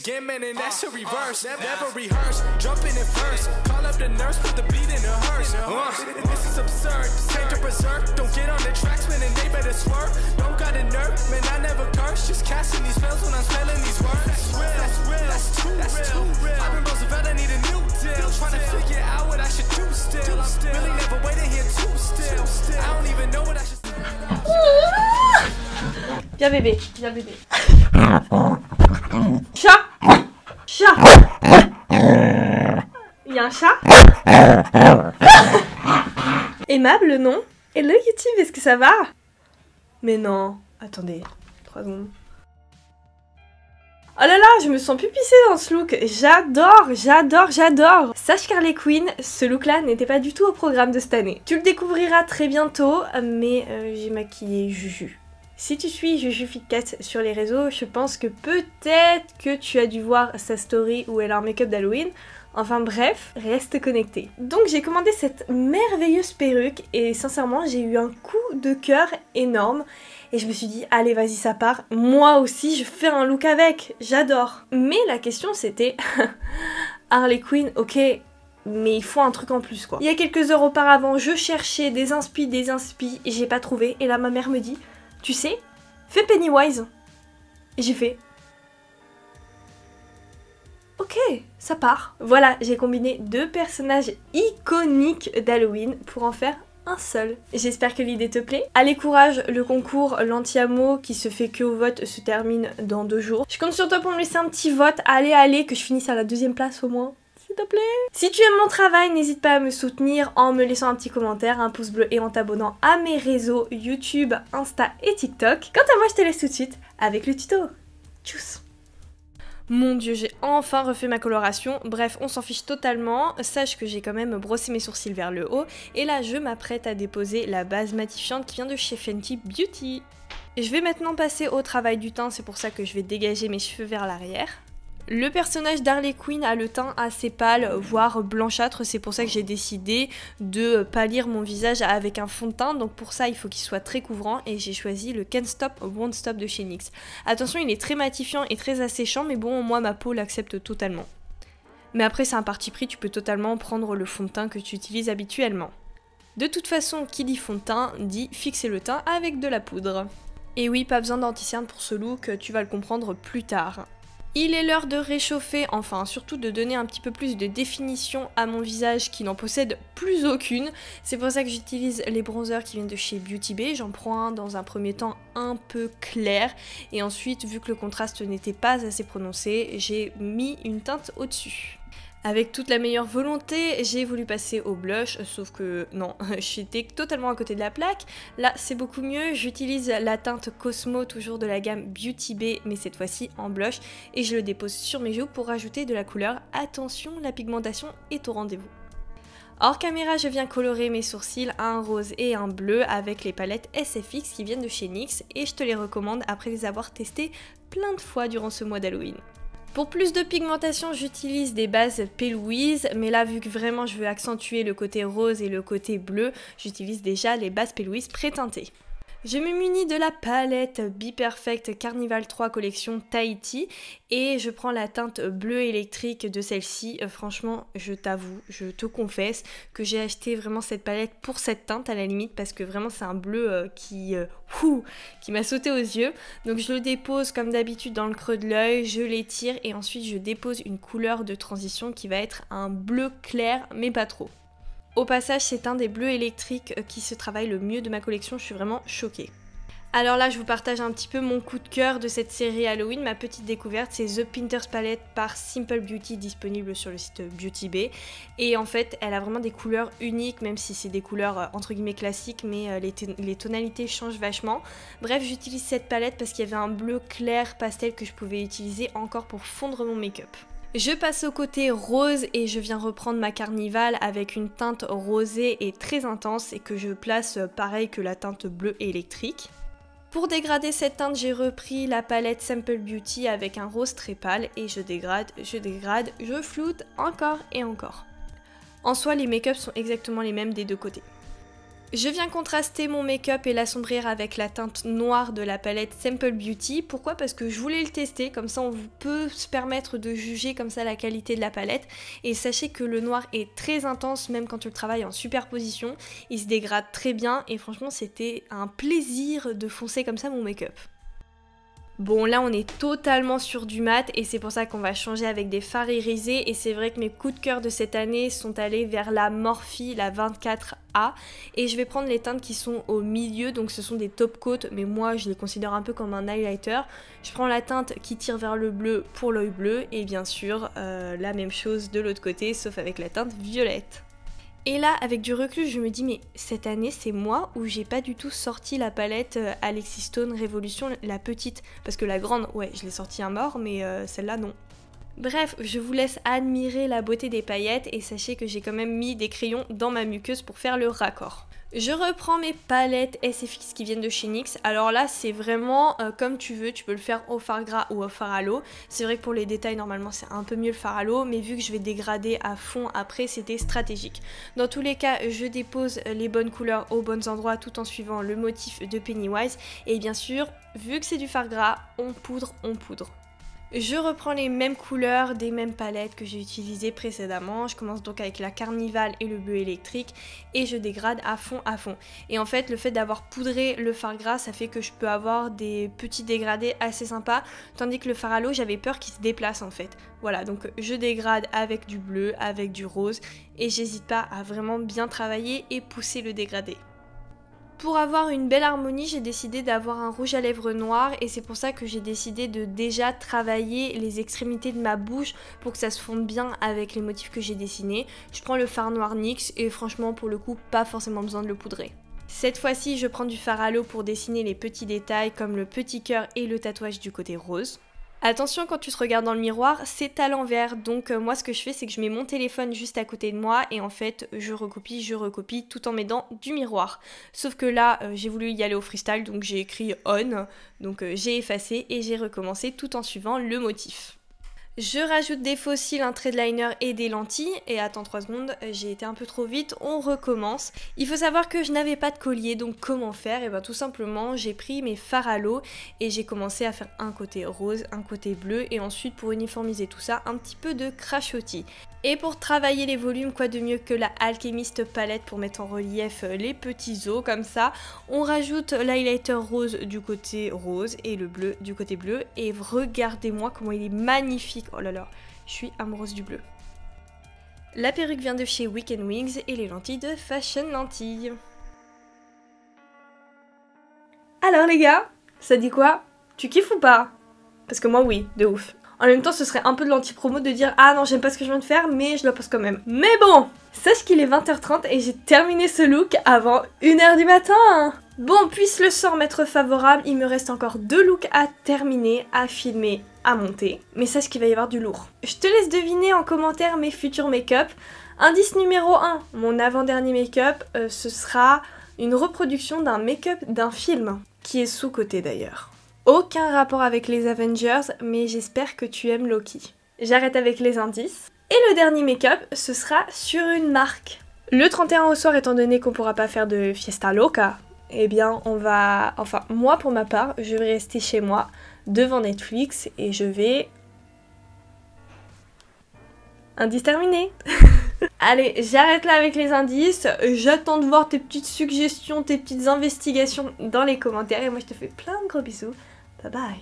again, man, and that's a reverse. Never rehearse, jumping in first. Call up the nurse, put the beat in the hearse. This is absurd, change to berserk. Don't get on the tracks, man, and they better swerve. Don't got a nerve, man, I never curse. Just casting these spells when I'm spelling these words. That's real, that's too real. I've been Roosevelt, I need a new deal. Trying to figure out what I should do still. I'm really never waiting here too still. I don't even know what I should. Viens bébé, viens bébé. Chat. Chat. Il y a un chat. Aimable, non? Hello YouTube, est-ce que ça va? Mais non, attendez, 3 secondes. Oh là là, je me sens plus pissée dans ce look. J'adore, j'adore, j'adore. Sache qu'Harley Quinn, ce look-là n'était pas du tout au programme de cette année. Tu le découvriras très bientôt, mais j'ai maquillé Juju. Si tu suis Juju Fitcat sur les réseaux, je pense que peut-être que tu as dû voir sa story où elle a un make-up d'Halloween. Enfin bref, reste connecté. Donc j'ai commandé cette merveilleuse perruque et sincèrement j'ai eu un coup de cœur énorme. Et je me suis dit, allez vas-y ça part, moi aussi je fais un look avec, j'adore. Mais la question c'était, Harley Quinn, ok, mais il faut un truc en plus quoi. Il y a quelques heures auparavant, je cherchais des inspi, et j'ai pas trouvé. Et là ma mère me dit, tu sais, fais Pennywise. Et j'ai fait, ok, ça part. Voilà, j'ai combiné 2 personnages iconiques d'Halloween pour en faire un seul. J'espère que l'idée te plaît. Allez courage, le concours l'anti-amo qui se fait que au vote se termine dans 2 jours. Je compte sur toi pour me laisser un petit vote. Allez, que je finisse à la 2e place au moins. S'il te plaît. Si tu aimes mon travail, n'hésite pas à me soutenir en me laissant un petit commentaire, un pouce bleu et en t'abonnant à mes réseaux YouTube, Insta et TikTok. Quant à moi, je te laisse tout de suite avec le tuto. Tchuss. Mon dieu, j'ai enfin refait ma coloration. Bref, on s'en fiche totalement. Sache que j'ai quand même brossé mes sourcils vers le haut. Et là, je m'apprête à déposer la base matifiante qui vient de chez Fenty Beauty. Je vais maintenant passer au travail du teint. C'est pour ça que je vais dégager mes cheveux vers l'arrière. Le personnage d'Harley Quinn a le teint assez pâle, voire blanchâtre, c'est pour ça que j'ai décidé de pâlir mon visage avec un fond de teint, donc pour ça il faut qu'il soit très couvrant et j'ai choisi le Can't Stop Won't Stop de chez NYX. Attention, il est très matifiant et très asséchant, mais bon, moi ma peau l'accepte totalement. Mais après c'est un parti pris, tu peux totalement prendre le fond de teint que tu utilises habituellement. De toute façon, qui dit fond de teint, dit fixer le teint avec de la poudre. Et oui, pas besoin d'anti-cerne pour ce look, tu vas le comprendre plus tard. Il est l'heure de réchauffer, enfin surtout de donner un petit peu plus de définition à mon visage qui n'en possède plus aucune. C'est pour ça que j'utilise les bronzers qui viennent de chez Beauty Bay. J'en prends un dans un premier temps un peu clair et ensuite, vu que le contraste n'était pas assez prononcé, j'ai mis une teinte au-dessus. Avec toute la meilleure volonté, j'ai voulu passer au blush, sauf que non, j'étais totalement à côté de la plaque. Là, c'est beaucoup mieux, j'utilise la teinte Cosmo, toujours de la gamme Beauty Bay, mais cette fois-ci en blush, et je le dépose sur mes joues pour rajouter de la couleur. Attention, la pigmentation est au rendez-vous. Hors caméra, je viens colorer mes sourcils à un rose et un bleu avec les palettes SFX qui viennent de chez NYX, et je te les recommande après les avoir testées plein de fois durant ce mois d'Halloween. Pour plus de pigmentation, j'utilise des bases P. Louise, mais là, vu que vraiment je veux accentuer le côté rose et le côté bleu, j'utilise déjà les bases P. Louise pré-teintées. Je me munis de la palette Be Perfect Carnival 3 collection Tahiti et je prends la teinte bleu électrique de celle-ci. Franchement, je t'avoue, je te confesse que j'ai acheté vraiment cette palette pour cette teinte à la limite parce que vraiment c'est un bleu qui m'a sauté aux yeux. Donc je le dépose comme d'habitude dans le creux de l'œil, je l'étire et ensuite je dépose une couleur de transition qui va être un bleu clair mais pas trop. Au passage, c'est un des bleus électriques qui se travaille le mieux de ma collection, je suis vraiment choquée. Alors là, je vous partage un petit peu mon coup de cœur de cette série Halloween. Ma petite découverte, c'est The Painter's Palette par Simple Beauty, disponible sur le site Beauty Bay. Et en fait, elle a vraiment des couleurs uniques, même si c'est des couleurs entre guillemets classiques, mais les tonalités changent vachement. Bref, j'utilise cette palette parce qu'il y avait un bleu clair pastel que je pouvais utiliser encore pour fondre mon make-up. Je passe au côté rose et je viens reprendre ma Carnival avec une teinte rosée et très intense et que je place pareil que la teinte bleue électrique. Pour dégrader cette teinte, j'ai repris la palette Simple Beauty avec un rose très pâle et je dégrade, je floute encore et encore. En soi, les make-up sont exactement les mêmes des deux côtés. Je viens contraster mon make-up et l'assombrir avec la teinte noire de la palette Simple Beauty. Pourquoi? Parce que je voulais le tester, comme ça on peut se permettre de juger comme ça la qualité de la palette. Et sachez que le noir est très intense, même quand tu le travailles en superposition. Il se dégrade très bien et franchement c'était un plaisir de foncer comme ça mon make-up. Bon là on est totalement sur du mat et c'est pour ça qu'on va changer avec des fards irisés et c'est vrai que mes coups de cœur de cette année sont allés vers la Morphe, la 24A et je vais prendre les teintes qui sont au milieu, donc ce sont des top coats mais moi je les considère un peu comme un highlighter. Je prends la teinte qui tire vers le bleu pour l'œil bleu et bien sûr la même chose de l'autre côté sauf avec la teinte violette. Et là, avec du recul, je me dis, mais cette année, c'est moi où j'ai pas du tout sorti la palette Alexis Stone Révolution, la petite. Parce que la grande, ouais, je l'ai sortie à mort, mais celle-là, non. Bref, je vous laisse admirer la beauté des paillettes et sachez que j'ai quand même mis des crayons dans ma muqueuse pour faire le raccord. Je reprends mes palettes SFX qui viennent de chez NYX. Alors là, c'est vraiment comme tu veux, tu peux le faire au fard gras ou au fard à l'eau. C'est vrai que pour les détails, normalement, c'est un peu mieux le fard à l'eau, mais vu que je vais dégrader à fond après, c'était stratégique. Dans tous les cas, je dépose les bonnes couleurs aux bons endroits tout en suivant le motif de Pennywise. Et bien sûr, vu que c'est du fard gras, on poudre, on poudre. Je reprends les mêmes couleurs des mêmes palettes que j'ai utilisées précédemment. Je commence donc avec la Carnival et le bleu électrique et je dégrade à fond à fond. Et en fait, le fait d'avoir poudré le fard gras, ça fait que je peux avoir des petits dégradés assez sympas. Tandis que le fard à l'eau, j'avais peur qu'il se déplace en fait. Voilà, donc je dégrade avec du bleu, avec du rose et j'hésite pas à vraiment bien travailler et pousser le dégradé. Pour avoir une belle harmonie, j'ai décidé d'avoir un rouge à lèvres noir et c'est pour ça que j'ai décidé de déjà travailler les extrémités de ma bouche pour que ça se fonde bien avec les motifs que j'ai dessinés. Je prends le fard noir NYX et franchement pour le coup pas forcément besoin de le poudrer. Cette fois-ci je prends du fard à l'eau pour dessiner les petits détails comme le petit cœur et le tatouage du côté rose. Attention quand tu te regardes dans le miroir, c'est à l'envers, donc moi ce que je fais c'est que je mets mon téléphone juste à côté de moi et en fait je recopie tout en m'aidant du miroir. Sauf que là j'ai voulu y aller au freestyle donc j'ai écrit on, donc j'ai effacé et j'ai recommencé tout en suivant le motif. Je rajoute des faux cils, un trait de liner et des lentilles et attends 3 secondes, j'ai été un peu trop vite, on recommence. Il faut savoir que je n'avais pas de collier donc comment faire? Et bien tout simplement j'ai pris mes fards à l'eau et j'ai commencé à faire un côté rose, un côté bleu et ensuite pour uniformiser tout ça un petit peu de crachotis. Et pour travailler les volumes, quoi de mieux que la Alchemist palette pour mettre en relief les petits os comme ça. On rajoute l'highlighter rose du côté rose et le bleu du côté bleu. Et regardez-moi comment il est magnifique. Oh là là, je suis amoureuse du bleu. La perruque vient de chez Weekend Wings et les lentilles de Fashion Lentilles. Alors les gars, ça dit quoi? Tu kiffes ou pas? Parce que moi oui, de ouf. En même temps, ce serait un peu de l'anti-promo de dire « Ah non, j'aime pas ce que je viens de faire, mais je le poste quand même. » Mais bon, sache qu'il est 20h30 et j'ai terminé ce look avant 1h du matin. Bon, puisse le sort m'être favorable, il me reste encore 2 looks à terminer, à filmer, à monter. Mais sache qu'il va y avoir du lourd. Je te laisse deviner en commentaire mes futurs make-up. Indice numéro 1, mon avant-dernier make-up, ce sera une reproduction d'un make-up d'un film, qui est sous-coté d'ailleurs. Aucun rapport avec les Avengers, mais j'espère que tu aimes Loki. J'arrête avec les indices. Et le dernier make-up, ce sera sur une marque. Le 31 au soir, étant donné qu'on pourra pas faire de fiesta loca, eh bien on va... Enfin, moi pour ma part, je vais rester chez moi, devant Netflix, et je vais... Indice terminé. Allez, j'arrête là avec les indices, j'attends de voir tes petites suggestions, tes petites investigations dans les commentaires, et moi je te fais plein de gros bisous. Bye bye.